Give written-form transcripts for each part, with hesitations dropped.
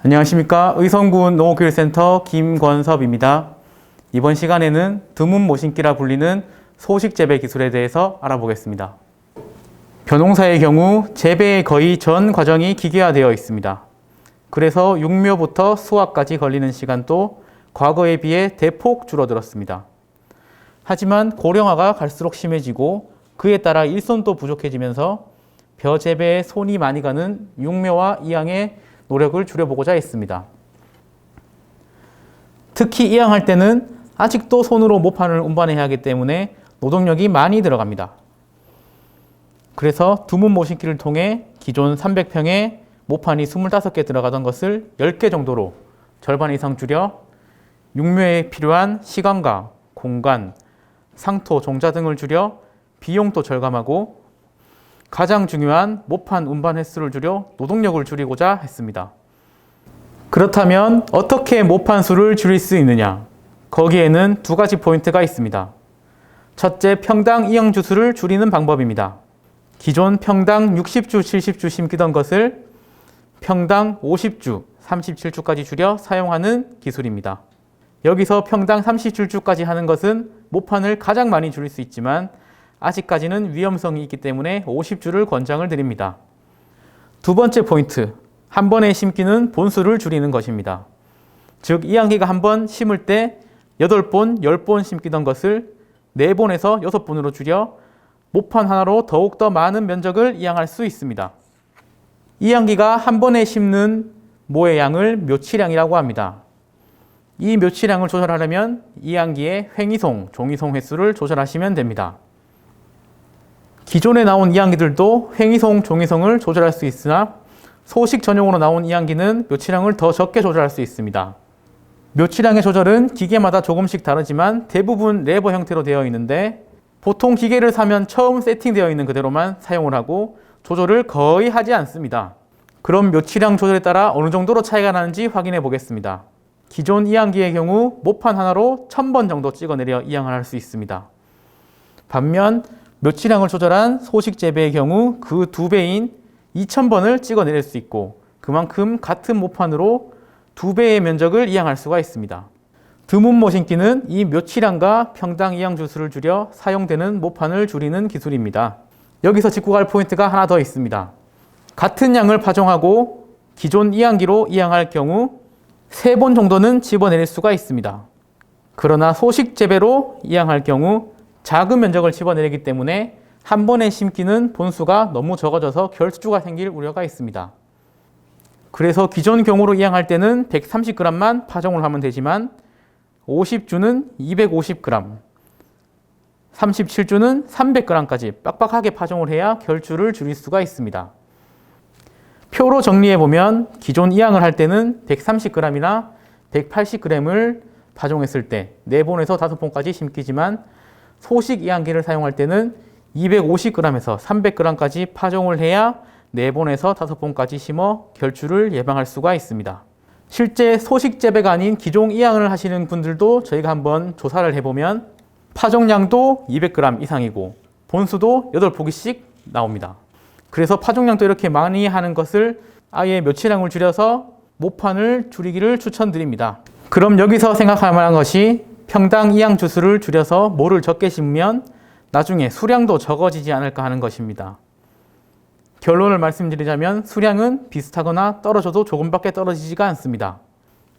안녕하십니까. 의성군 농업교육센터 김권섭입니다. 이번 시간에는 드문 모신기라 불리는 소식 재배 기술에 대해서 알아보겠습니다. 벼농사의 경우 재배의 거의 전 과정이 기계화되어 있습니다. 그래서 육묘부터 수확까지 걸리는 시간도 과거에 비해 대폭 줄어들었습니다. 하지만 고령화가 갈수록 심해지고 그에 따라 일손도 부족해지면서 벼 재배에 손이 많이 가는 육묘와 이항의 노력을 줄여보고자 했습니다. 특히 이항할 때는 아직도 손으로 모판을 운반해야 하기 때문에 노동력이 많이 들어갑니다. 그래서 드문 모신기를 통해 기존 300평에 모판이 25개 들어가던 것을 10개 정도로 절반 이상 줄여 육묘에 필요한 시간과 공간, 상토, 종자 등을 줄여 비용도 절감하고 가장 중요한 모판 운반 횟수를 줄여 노동력을 줄이고자 했습니다. 그렇다면 어떻게 모판 수를 줄일 수 있느냐? 거기에는 두 가지 포인트가 있습니다. 첫째, 평당 이항 주수를 줄이는 방법입니다. 기존 평당 60주, 70주 심기던 것을 평당 50주, 37주까지 줄여 사용하는 기술입니다. 여기서 평당 37주까지 하는 것은 모판을 가장 많이 줄일 수 있지만 아직까지는 위험성이 있기 때문에 50주를 권장을 드립니다. 두 번째 포인트, 한 번에 심기는 본수를 줄이는 것입니다. 즉, 이항기가 한 번 심을 때 8본, 10본 심기던 것을 4본에서 6본으로 줄여 모판 하나로 더욱더 많은 면적을 이항할 수 있습니다. 이항기가 한 번에 심는 모의 양을 묘치량이라고 합니다. 이 묘치량을 조절하려면 이항기의 횡이송, 종이송 횟수를 조절하시면 됩니다. 기존에 나온 이항기들도 횡이송, 종이송을 조절할 수 있으나 소식 전용으로 나온 이항기는 묘치량을 더 적게 조절할 수 있습니다. 묘치량의 조절은 기계마다 조금씩 다르지만 대부분 레버 형태로 되어 있는데 보통 기계를 사면 처음 세팅되어 있는 그대로만 사용을 하고 조절을 거의 하지 않습니다. 그럼 묘치량 조절에 따라 어느 정도로 차이가 나는지 확인해 보겠습니다. 기존 이항기의 경우 모판 하나로 1000번 정도 찍어내려 이항을 할 수 있습니다. 반면 묘치량을 조절한 소식 재배의 경우 그 2배인 2000번을 찍어내릴 수 있고 그만큼 같은 모판으로 2배의 면적을 이항할 수가 있습니다. 드문 모신기는 이 묘치량과 평당 이항 주수를 줄여 사용되는 모판을 줄이는 기술입니다. 여기서 짚고 갈 포인트가 하나 더 있습니다. 같은 양을 파종하고 기존 이항기로 이항할 경우 3번 정도는 집어내릴 수가 있습니다. 그러나 소식 재배로 이항할 경우 작은 면적을 집어내리기 때문에 한 번에 심기는 본수가 너무 적어져서 결수주가 생길 우려가 있습니다. 그래서 기존 경우로 이항할 때는 130g만 파종을 하면 되지만 50주는 250g, 37주는 300g까지 빡빡하게 파종을 해야 결주를 줄일 수가 있습니다. 표로 정리해보면 기존 이항을 할 때는 130g이나 180g을 파종했을 때 4본에서 5본까지 심기지만 소식 이항기를 사용할 때는 250g에서 300g까지 파종을 해야 4본에서 5본까지 심어 결주를 예방할 수가 있습니다. 실제 소식 재배가 아닌 기종 이항을 하시는 분들도 저희가 한번 조사를 해보면 파종량도 200g 이상이고 본수도 8포기씩 나옵니다. 그래서 파종량도 이렇게 많이 하는 것을 아예 묘치량을 줄여서 모판을 줄이기를 추천드립니다. 그럼 여기서 생각할 만한 것이 평당 이항 주수를 줄여서 모를 적게 심으면 나중에 수량도 적어지지 않을까 하는 것입니다. 결론을 말씀드리자면 수량은 비슷하거나 떨어져도 조금밖에 떨어지지가 않습니다.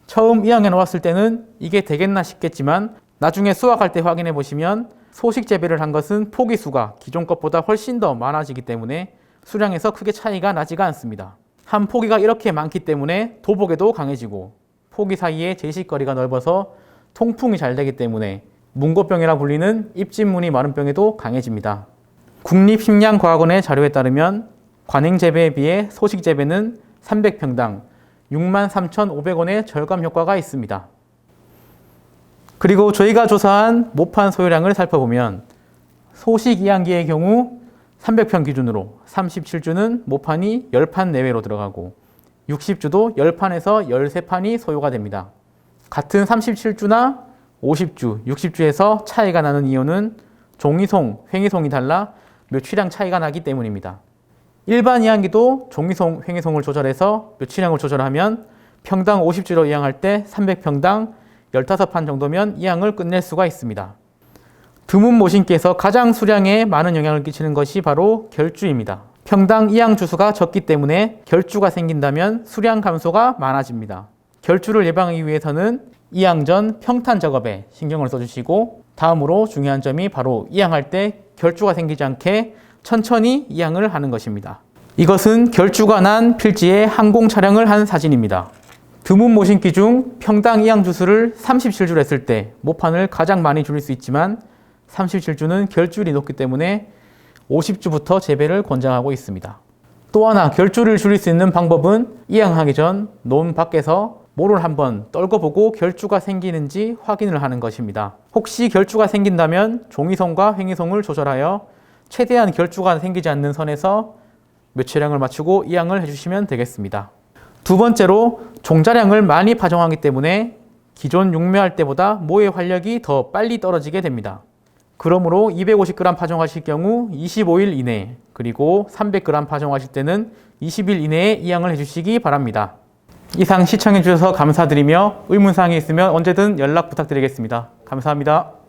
처음 이항해 놓았을 때는 이게 되겠나 싶겠지만 나중에 수확할 때 확인해 보시면 소식 재배를 한 것은 포기 수가 기존 것보다 훨씬 더 많아지기 때문에 수량에서 크게 차이가 나지가 않습니다. 한 포기가 이렇게 많기 때문에 도복에도 강해지고 포기 사이에 제식거리가 넓어서 통풍이 잘 되기 때문에 문고병이라 불리는 입진문이 마른 병에도 강해집니다. 국립식량과학원의 자료에 따르면 관행재배에 비해 소식재배는 300평당 63,500원의 절감 효과가 있습니다. 그리고 저희가 조사한 모판 소요량을 살펴보면 소식 이항기의 경우 300평 기준으로 37주는 모판이 10판 내외로 들어가고 60주도 10판에서 13판이 소요가 됩니다. 같은 37주나 50주, 60주에서 차이가 나는 이유는 종이송, 횡이송이 달라 묘치량 차이가 나기 때문입니다. 일반 이항기도 종이송, 횡이송을 조절해서 묘치량을 조절하면 평당 50주로 이항할 때 300평당 15판 정도면 이항을 끝낼 수가 있습니다. 드문 모신기에서 가장 수량에 많은 영향을 끼치는 것이 바로 결주입니다. 평당 이항 주수가 적기 때문에 결주가 생긴다면 수량 감소가 많아집니다. 결주를 예방하기 위해서는 이항 전 평탄 작업에 신경을 써주시고, 다음으로 중요한 점이 바로 이항할 때 결주가 생기지 않게 천천히 이항을 하는 것입니다. 이것은 결주가 난 필지에 항공 촬영을 한 사진입니다. 드문 모신기 중 평당 이항 주수를 37주를 했을 때 모판을 가장 많이 줄일 수 있지만 37주는 결주율이 높기 때문에 50주부터 재배를 권장하고 있습니다. 또 하나 결주를 줄일 수 있는 방법은 이항하기 전 논 밖에서 모를 한번 떨궈보고 결주가 생기는지 확인을 하는 것입니다. 혹시 결주가 생긴다면 종이송과 횡이송을 조절하여 최대한 결주가 생기지 않는 선에서 묘체량을 맞추고 이항을 해주시면 되겠습니다. 두 번째로 종자량을 많이 파종하기 때문에 기존 육묘할 때보다 모의 활력이 더 빨리 떨어지게 됩니다. 그러므로 250g 파종하실 경우 25일 이내, 그리고 300g 파종하실 때는 20일 이내에 이항을 해주시기 바랍니다. 이상 시청해 주셔서 감사드리며 의문사항이 있으면 언제든 연락 부탁드리겠습니다. 감사합니다.